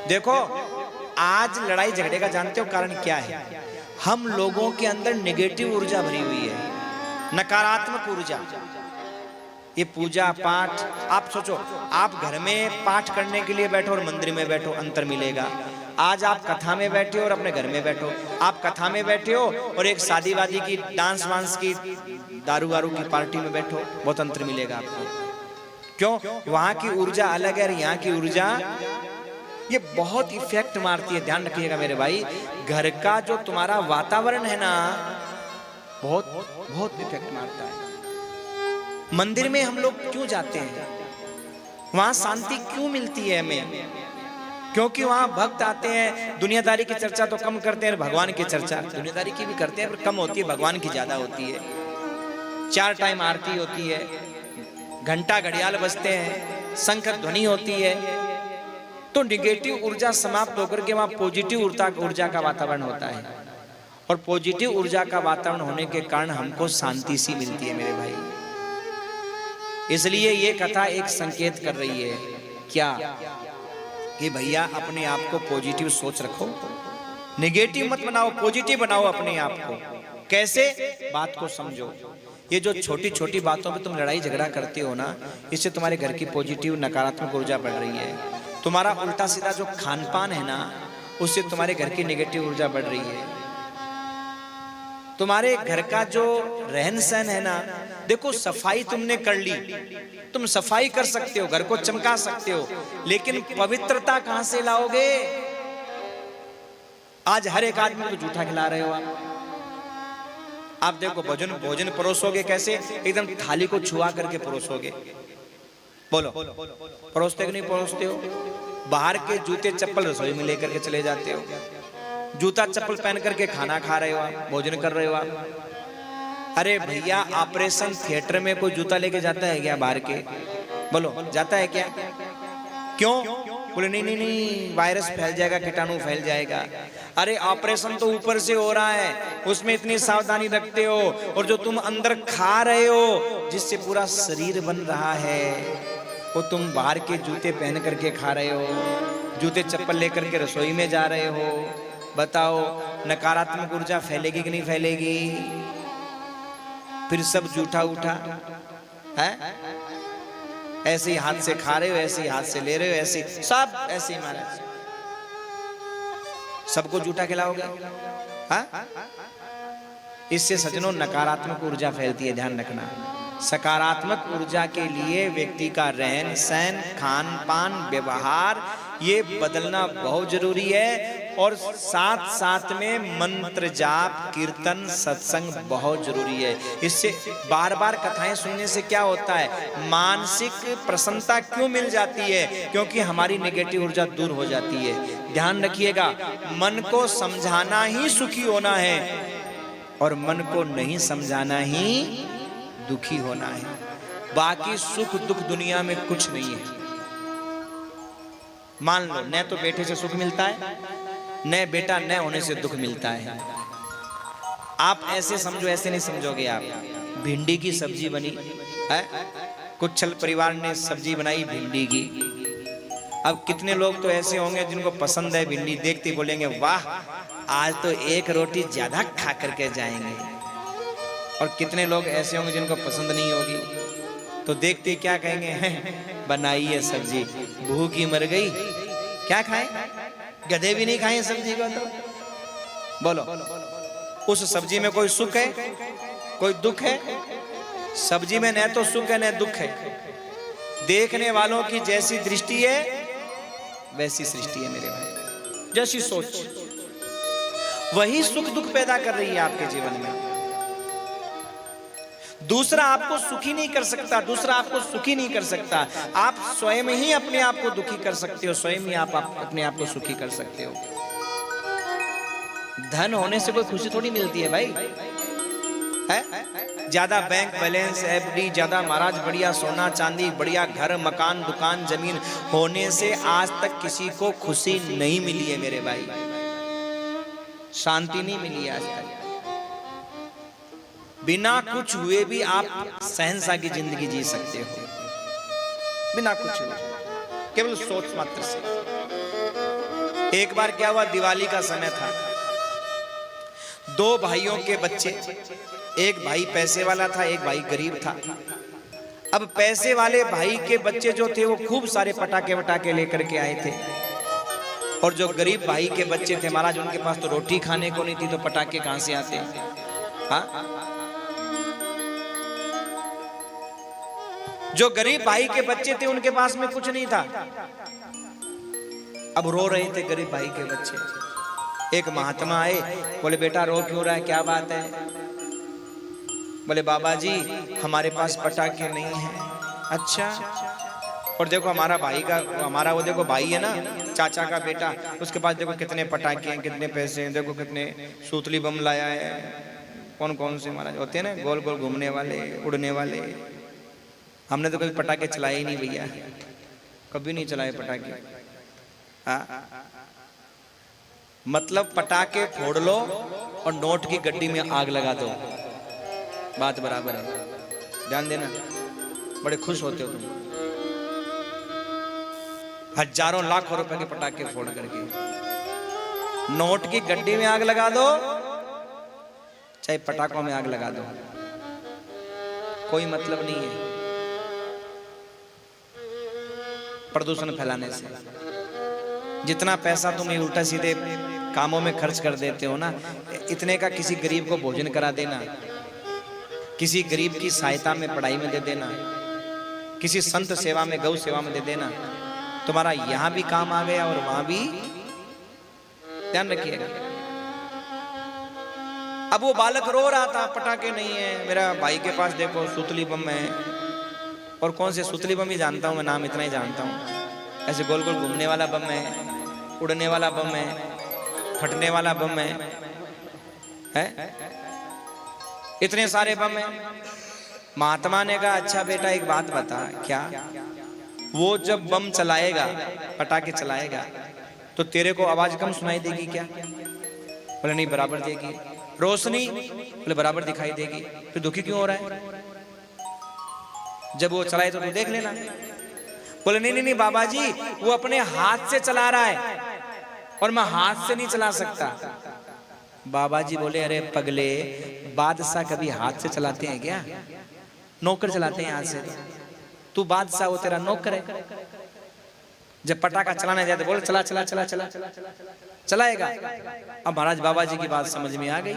देखो आज लड़ाई झगड़े का जानते हो कारण क्या है? हम लोगों के अंदर नेगेटिव ऊर्जा भरी हुई है, नकारात्मक ऊर्जा। ये पूजा पाठ, आप सोचो, आप घर में पाठ करने के लिए बैठो और मंदिर में बैठो, अंतर मिलेगा। आज आप कथा में बैठे हो और अपने घर में बैठो, आप कथा में बैठे हो और एक शादी वादी की डांस वांस की दारू वारू की पार्टी में बैठो, बहुत अंतर मिलेगा आपको। क्यों? वहां की ऊर्जा अलग है और यहाँ की ऊर्जा ये बहुत इफेक्ट मारती है। ध्यान रखिएगा मेरे भाई, घर का जो तुम्हारा वातावरण है ना, बहुत बहुत इफेक्ट मारता है। मंदिर में हम लोग क्यों जाते हैं? वहां शांति क्यों मिलती है हमें? क्योंकि वहां भक्त आते हैं, दुनियादारी की चर्चा तो कम करते हैं, भगवान की चर्चा दुनियादारी की भी करते हैं पर कम होती है, भगवान की ज्यादा होती है। 4 टाइम आरती होती है, घंटा घड़ियाल बजते हैं, शंख ध्वनि होती है, तो निगेटिव ऊर्जा समाप्त होकर के वहां पॉजिटिव ऊर्जा का वातावरण होता है। और पॉजिटिव ऊर्जा का वातावरण होने के कारण हमको शांति सी मिलती है मेरे भाई। इसलिए ये कथा एक संकेत कर रही है क्या, कि भैया अपने आप को पॉजिटिव सोच रखो, नेगेटिव मत बनाओ, पॉजिटिव बनाओ अपने आप को। कैसे? बात को समझो। ये जो छोटी छोटी बातों पे तुम लड़ाई झगड़ा करते हो ना, इससे तुम्हारे घर की पॉजिटिव नकारात्मक ऊर्जा बढ़ रही है। तुम्हारा उल्टा सीधा जो खान पान है ना, उससे तुम्हारे घर की नेगेटिव ऊर्जा बढ़ रही है। तुम्हारे घर का जो रहन सहन है ना, देखो सफाई तुमने कर ली, तुम सफाई कर सकते हो, घर को चमका सकते हो, लेकिन पवित्रता कहां से लाओगे? आज हर एक आदमी को जूठा खिला रहे हो आप देखो भोजन परोसोगे कैसे? एकदम थाली को छुआ करके परोसोगे। बोलो परोसते कि नहीं परोसते हो? बाहर के जूते चप्पल रसोई में लेकर के चले जाते हो, जूता चप्पल पहन करके खाना खा रहे हो आप, भोजन कर रहे हो आप। अरे भैया, ऑपरेशन थिएटर में कोई जूता लेके जाता है क्या बाहर के? बोलो जाता है क्या? क्यों? बोले नहीं नहीं नहीं, वायरस फैल जाएगा, कीटाणु फैल जाएगा। अरे ऑपरेशन तो ऊपर से हो रहा है, उसमें इतनी सावधानी रखते हो, और जो तुम अंदर खा रहे हो जिससे पूरा शरीर बन रहा है, वो तुम बाहर के जूते पहन करके खा रहे हो, जूते चप्पल लेकर के रसोई में जा रहे हो। बताओ नकारात्मक ऊर्जा फैलेगी कि नहीं फैलेगी? फिर सब जूठा उठा है, ऐसे ही हाथ से खा रहे हो, ऐसे ही हाथ से ले रहे हो, ऐसे सब ऐसे ही महाराज सबको जूठा खिलाओगे? हाँ? इससे सज्जनों नकारात्मक ऊर्जा फैलती है, ध्यान रखना। सकारात्मक ऊर्जा के लिए व्यक्ति का रहन सहन, खान पान, व्यवहार ये बदलना बहुत जरूरी है। और साथ साथ में मंत्र जाप, कीर्तन, सत्संग बहुत जरूरी है। इससे बार बार कथाएं सुनने से क्या होता है? मानसिक प्रसन्नता क्यों मिल जाती है? क्योंकि हमारी नेगेटिव ऊर्जा दूर हो जाती है। ध्यान रखिएगा, मन को समझाना ही सुखी होना है और मन को नहीं समझाना ही दुखी होना है। बाकी सुख दुख दुनिया में कुछ नहीं है। मान लो न तो बेटे से सुख मिलता है, न बेटा न होने से दुख मिलता है। आप ऐसे समझो, ऐसे नहीं समझोगे आप। भिंडी की सब्जी बनी है, कुछ परिवार ने सब्जी बनाई भिंडी की। अब कितने लोग तो ऐसे होंगे जिनको पसंद है भिंडी, देखते बोलेंगे वाह आज तो एक रोटी ज्यादा खा करके जाएंगे। और कितने लोग ऐसे होंगे जिनको पसंद नहीं होगी, तो देखते क्या कहेंगे, बनाई है सब्जी, भूख ही मर गई, क्या खाएं? गधे भी नहीं खाएं सब्जी को। तो बोलो उस सब्जी में कोई सुख है, कोई दुख है? सब्जी में न तो सुख है न दुख है। देखने वालों की जैसी दृष्टि है वैसी सृष्टि है मेरे भाई। जैसी सोच वही सुख दुख पैदा कर रही है आपके जीवन में। दूसरा आपको सुखी नहीं कर सकता, दूसरा आपको सुखी नहीं कर सकता। आप स्वयं ही अपने आप को दुखी कर सकते हो, स्वयं ही आप अपने आप को सुखी कर सकते हो। धन होने से कोई खुशी थोड़ी मिलती है भाई, है? ज्यादा बैंक बैलेंस, एफडी, ज्यादा महाराज बढ़िया सोना चांदी, बढ़िया घर मकान दुकान जमीन होने से आज तक किसी को खुशी नहीं मिली है मेरे भाई, शांति नहीं मिली आज तक। बिना कुछ हुए भी आप सहनसा की जिंदगी जी सकते हो, बिना कुछ हुए, केवल सोच मात्र से। एक बार क्या हुआ, दिवाली का समय था, दो भाइयों के बच्चे, एक भाई पैसे वाला था, एक भाई गरीब था। अब पैसे वाले भाई के बच्चे जो थे वो खूब सारे पटाखे वटाखे लेकर के आए थे, और जो गरीब भाई के बच्चे थे महाराज, उनके पास तो रोटी खाने को नहीं थी, तो पटाखे कहां से आते। हाँ, जो गरीब भाई के बच्चे थे उनके पास में कुछ नहीं था। अब रो रहे थे गरीब भाई के बच्चे। एक महात्मा आए, बोले बेटा रो क्यों रहा है, क्या बात है? बोले बाबा जी हमारे पास पटाखे नहीं हैं। अच्छा, और देखो हमारा भाई का, हमारा वो देखो भाई है ना, चाचा का बेटा, उसके पास देखो कितने पटाखे हैं, कितने पैसे हैं, देखो कितने सूतली बम लाया है। कौन कौन से महाराज होते हैं ना, गोल गोल घूमने वाले, उड़ने वाले। हमने तो कभी पटाखे चलाए ही नहीं भैया, कभी नहीं चलाए पटाखे। हाँ, मतलब पटाखे फोड़ लो और नोट की गड्डी में आग लगा दो, बात बराबर है। ध्यान देना, बड़े खुश होते हो तुम, हजारों लाखों रुपए के पटाखे फोड़ करके। नोट की गड्डी में आग लगा दो, चाहे पटाखों में आग लगा दो, कोई मतलब नहीं है प्रदूषण फैलाने से। जितना पैसा तुम ये उल्टा सीधे कामों में खर्च कर देते हो ना, इतने का किसी गरीब को भोजन करा देना, किसी गरीब की सहायता में पढ़ाई में दे देना, किसी संत सेवा में, गौ सेवा में दे देना, तुम्हारा यहां भी काम आ गया और वहां भी। ध्यान रखिएगा। अब वो बालक रो रहा था, पटाखे नहीं है, मेरा भाई के पास देखो सूतली बम है, और कौन से सूतली बम ही जानता हूं मैं, नाम इतना ही जानता हूं। ऐसे गोल गोल घूमने वाला बम है, उड़ने वाला बम है, फटने वाला बम है? इतने सारे बम है। महात्मा ने कहा अच्छा बेटा एक बात बता, क्या? वो जब बम चलाएगा, पटाखे चलाएगा, तो तेरे को आवाज कम सुनाई देगी क्या? बोले नहीं बराबर देगी। रोशनी? बोले बराबर दिखाई देगी। फिर दुखी क्यों हो रहा है? जब वो चलाए तो तू देख लेना। बोले नहीं नहीं नहीं बाबा जी, वो अपने हाथ से चला रहा है और मैं हाथ से नहीं चला सकता। बाबा जी बोले अरे पगले, बादशाह कभी हाथ से चलाते हैं क्या? नौकर चलाते हैं हाथ से। तू बादशाह, वो तेरा नौकर है। जब पटाखा चलाने जाते बोले चला चला चला चला चलाएगा। अब महाराज बाबा जी की बात समझ में आ गई।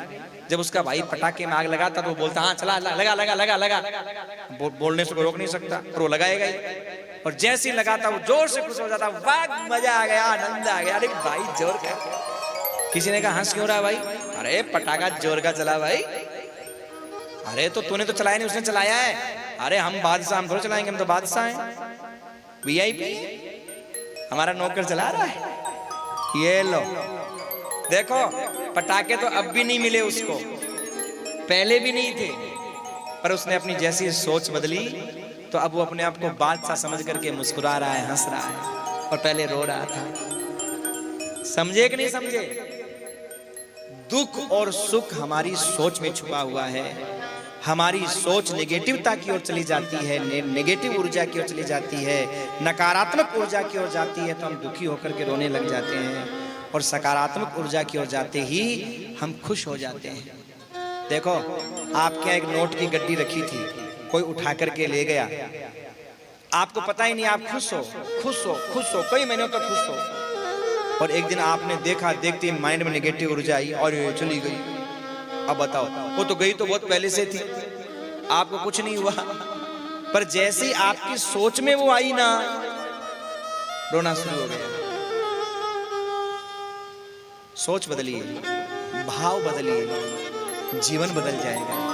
जब उसका भाई पटाखे में आग लगाता तो वो बोलता हाँ चला, लगा लगा लगा लगा, बोलने से कोई रोक नहीं सकता, और वो लगाएगा ही। और जैसे ही लगाता वो जोर से खुश हो जाता, वाह मजा आ गया, आनंद आ गया। अरे भाई जोर का। किसी ने कहा हंस क्यों रहा भाई? अरे पटाखा जोर का चला भाई। अरे तो तूने तो चलाया नहीं, उसने चलाया है। अरे हम बादशाह, हम थोड़ा चलाएंगे, हम तो बादशाह हैं, वीआईपी। हमारा नौकर चला रहा है। ये लो देखो, पटाखे तो अब भी नहीं मिले उसको, पहले भी नहीं थे, पर उसने अपनी जैसी सोच बदली तो अब वो अपने आप को बादशाह समझ करके मुस्कुरा रहा है, हंस रहा है, और पहले रो रहा था। समझे कि नहीं समझे? दुख और सुख हमारी सोच में छुपा हुआ है। हमारी सोच नेगेटिवता की ओर चली जाती है, नेगेटिव ऊर्जा की ओर चली जाती है, नकारात्मक ऊर्जा की ओर जाती है तो हम दुखी होकर के रोने लग जाते हैं, और सकारात्मक ऊर्जा की ओर जाते ही हम खुश हो जाते हैं। देखो आपके यहाँ एक नोट की गड्डी रखी थी, कोई उठा करके ले गया, आपको पता ही नहीं, आप खुश हो खुश हो खुश हो, कई महीनों तक खुश हो, और एक दिन आपने देखा, देखते ही माइंड में नेगेटिव ऊर्जा आई और ये चली गई। अब बताओ, वो तो गई तो बहुत पहले से थी, आपको कुछ नहीं हुआ, पर जैसे ही आपकी सोच में वो आई ना, रोना शुरू हो गया। सोच बदलिए, भाव बदलिए, जीवन बदल जाएगा।